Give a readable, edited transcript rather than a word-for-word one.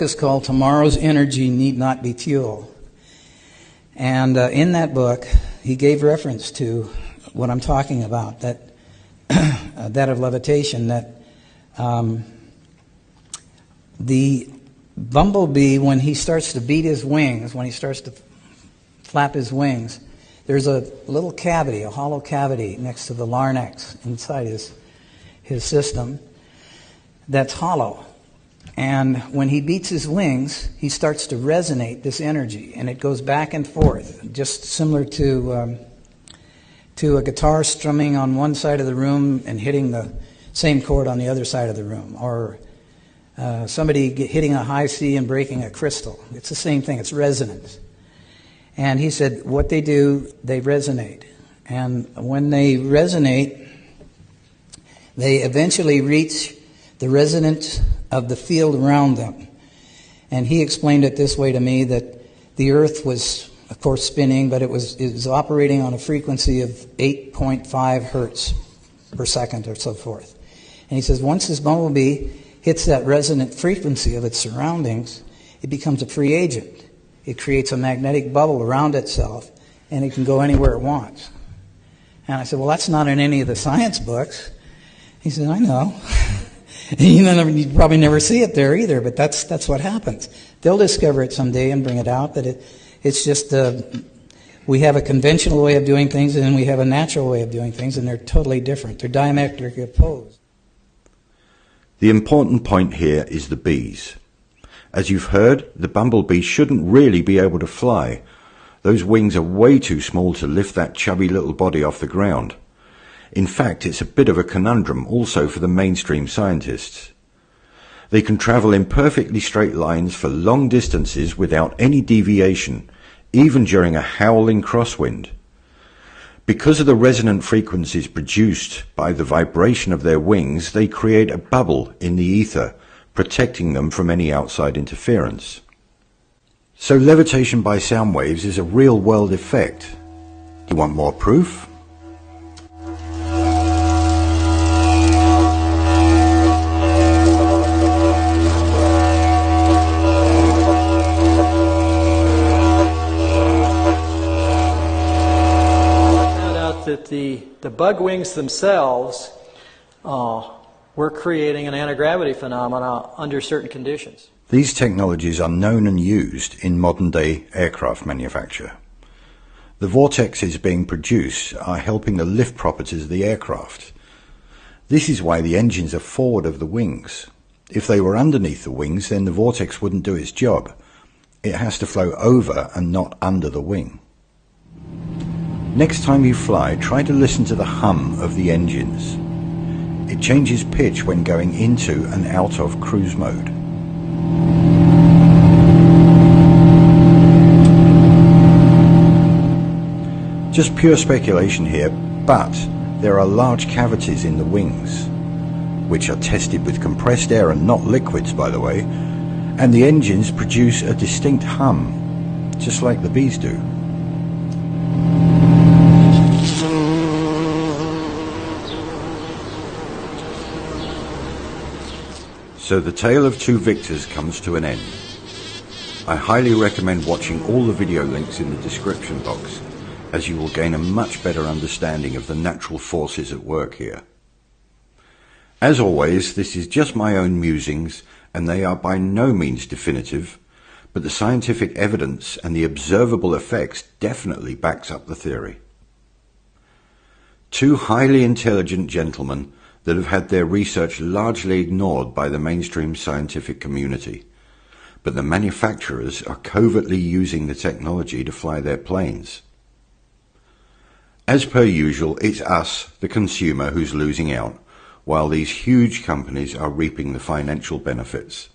Is called Tomorrow's Energy Need Not Be Fuel. And in that book, he gave reference to what I'm talking about, that that of levitation, that the bumblebee, when he starts to beat his wings, when he starts to flap his wings, there's a little cavity, a hollow cavity next to the larynx inside his system that's hollow. And when he beats his wings, he starts to resonate this energy, and it goes back and forth, just similar to a guitar strumming on one side of the room and hitting the same chord on the other side of the room, or somebody hitting a high C and breaking a crystal. It's the same thing. It's resonance. And he said what they do, they resonate. And when they resonate, they eventually reach the resonance of the field around them. And he explained it this way to me, that the earth was, of course, spinning, but it was operating on a frequency of 8.5 hertz per second or so forth. And he says once this bumblebee hits that resonant frequency of its surroundings, it becomes a free agent. It creates a magnetic bubble around itself, and it can go anywhere it wants. And I said, well, that's not in any of the science books. He said, I know. You probably never see it there either, but that's what happens. They'll discover it someday and bring it out, but it's just we have a conventional way of doing things, and then we have a natural way of doing things, and they're totally different. They're diametrically opposed. The important point here is the bees. As you've heard, the bumblebee shouldn't really be able to fly. Those wings are way too small to lift that chubby little body off the ground. In fact, it's a bit of a conundrum also for the mainstream scientists. They can travel in perfectly straight lines for long distances without any deviation, even during a howling crosswind. Because of the resonant frequencies produced by the vibration of their wings, they create a bubble in the ether, protecting them from any outside interference. So levitation by sound waves is a real-world effect. Do you want more proof? That the bug wings themselves were creating an anti-gravity phenomena under certain conditions. These technologies are known and used in modern-day aircraft manufacture. The vortexes being produced are helping the lift properties of the aircraft. This is why the engines are forward of the wings. If they were underneath the wings, then the vortex wouldn't do its job. It has to flow over and not under the wing. Next time you fly, try to listen to the hum of the engines. It changes pitch when going into and out of cruise mode. Just pure speculation here, but there are large cavities in the wings, which are tested with compressed air and not liquids, by the way, and the engines produce a distinct hum, just like the bees do. So the tale of two victors comes to an end. I highly recommend watching all the video links in the description box, as you will gain a much better understanding of the natural forces at work here. As always, this is just my own musings, and they are by no means definitive, but the scientific evidence and the observable effects definitely backs up the theory. Two highly intelligent gentlemen that have had their research largely ignored by the mainstream scientific community, but the manufacturers are covertly using the technology to fly their planes. As per usual, it's us, the consumer, who's losing out, while these huge companies are reaping the financial benefits.